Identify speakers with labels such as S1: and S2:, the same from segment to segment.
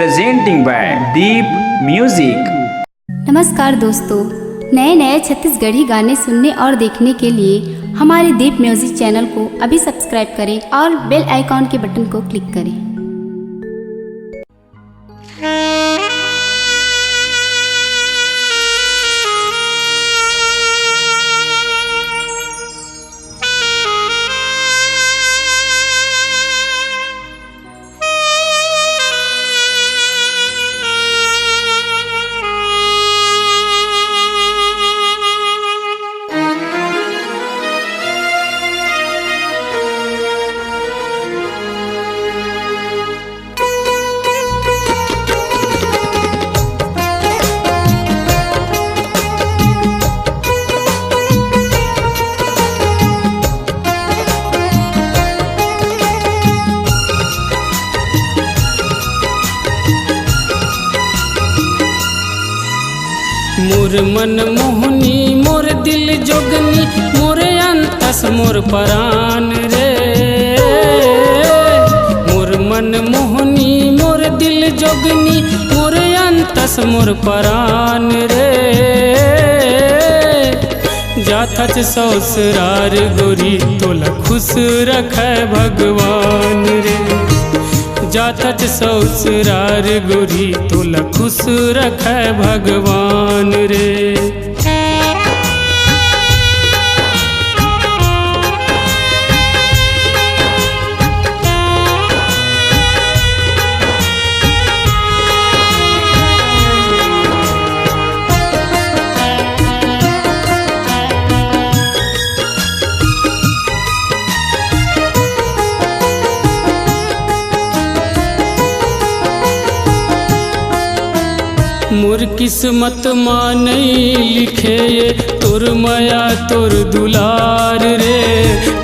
S1: presenting by Deep Music।
S2: नमस्कार दोस्तों, नए नए छत्तीसगढ़ी गाने सुनने और देखने के लिए हमारे दीप म्यूजिक चैनल को अभी सब्सक्राइब करें और बेल आइकॉन के बटन को क्लिक करें।
S3: मोर मन मोहनी मोर दिल जोगनी मोर अंतस मोर परान रे। मोर मन मोहनी मोर दिल जोगनी मोर अंतस मोर परान रे। जाथच ससुरार गोरी तोला खुश रखे भगवान रे। जाथच ससुरार गोरी तोला खुश रखे भगवान रे। मोर किस्मत माने लिखे तोर माया तोर दुलार रे।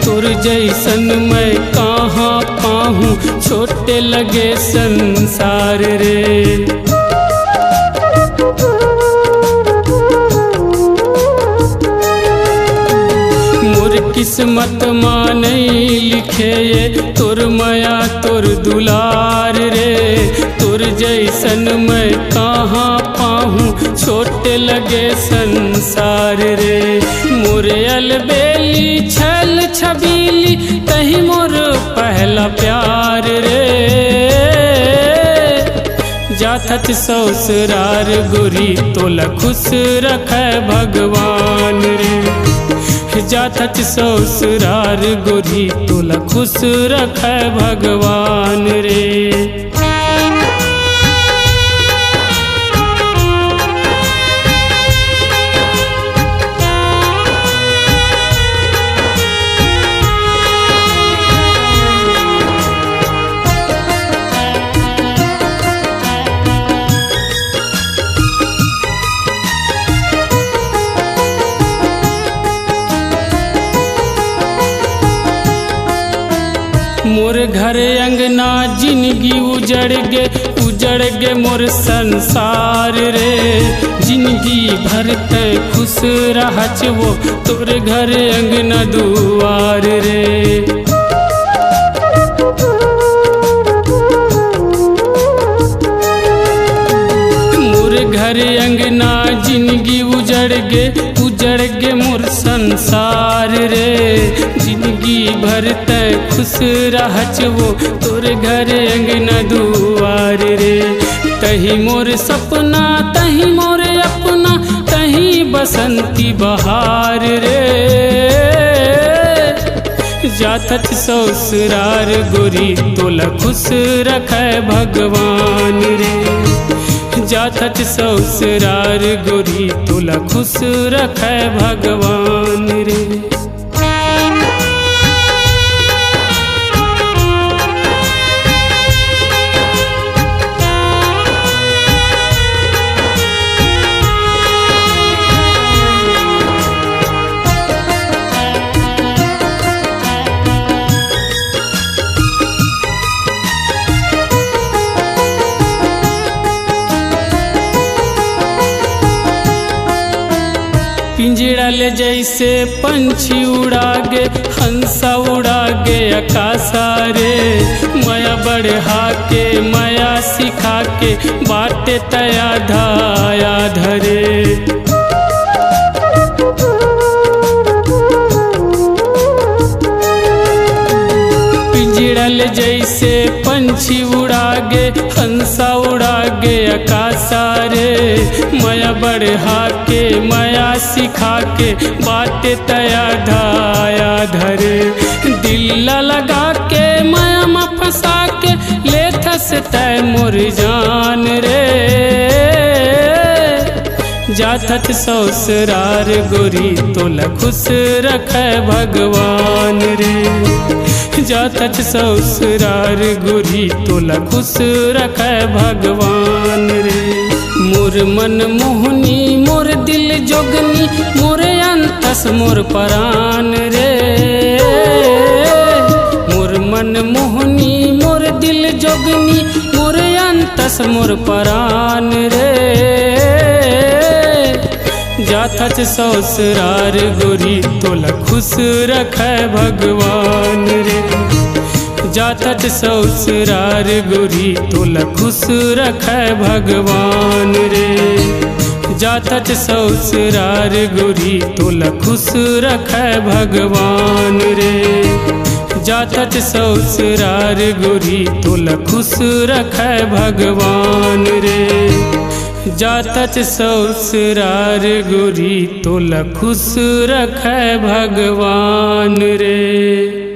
S3: तोर जैसन मैं कहाँ पाहूँ छोटे लगे संसार रे। मोर किस्मत माने लिखे तोर माया तोर दुलार रे। तोर जैसन मैं कहाँ पाहूँ छोटे लगे संसार रे। मोर अलबेली छल छबीली कहीं मोर पहला प्यार रे। जाथच ससुरार गोरी तोला खुश रखे भगवान रे। जाथच ससुरार गोरी तोला खुश रखे भगवान रे। मोर घर अंगना जिंदगी उजड़ गे मोर संसार रे। जिंदगी भर ते खुश रहच वो तोर घर अंगना दुआर रे। मोर घर अंगना जिंदगी उजड़ गे मोर संसार रे। जिंदगी भर ते खुश रहच वो तोर घर अंगना दुआर रे। तही मोर सपना तही मोर अपना तही बसंती बहार रे। जाथच ससुरार गोरी तोला खुश रखे भगवान रे। जाथच ससुरार गोरी तोला खुश रखे भगवान रे। पिंजड़ल जैसे पंछी उड़ागे हंसा उड़ागे आकाशा रे माया बढ़ा के माया सिखा के बाटे तया धाया धरे पिंजड़ल जैसे पंछी उड़ागे हंसा उड़ागे आकाशा रे माया बढ़ा के माया सिखा के बाटे तया धाया धरे दिल लगा के माया में फंसा के ले थस तय मोर जान रे जाथत ससुरार गोरी तोला खुश रखे भगवान रे जाथत ससुरार गोरी तोला खुश रखे भगवान रे मोर मन मोहनी मोर दिल जोगनी मोर अंतस मोर परान रे मोर मन मोहनी मोर दिल जोगनी मोर अंतस मोर परान रे जाथत ससुरार गोरी तोला खुश रखे भगवान रे जाथत ससुरार गोरी तोला खुश रखे भगवान रे जाथत ससुरार गोरी तोला खुश रखे भगवान रे जाथत ससुरार गोरी तोला खुश रखे भगवान रे जाथत ससुरार गोरी तोला खुश रखे भगवान रे।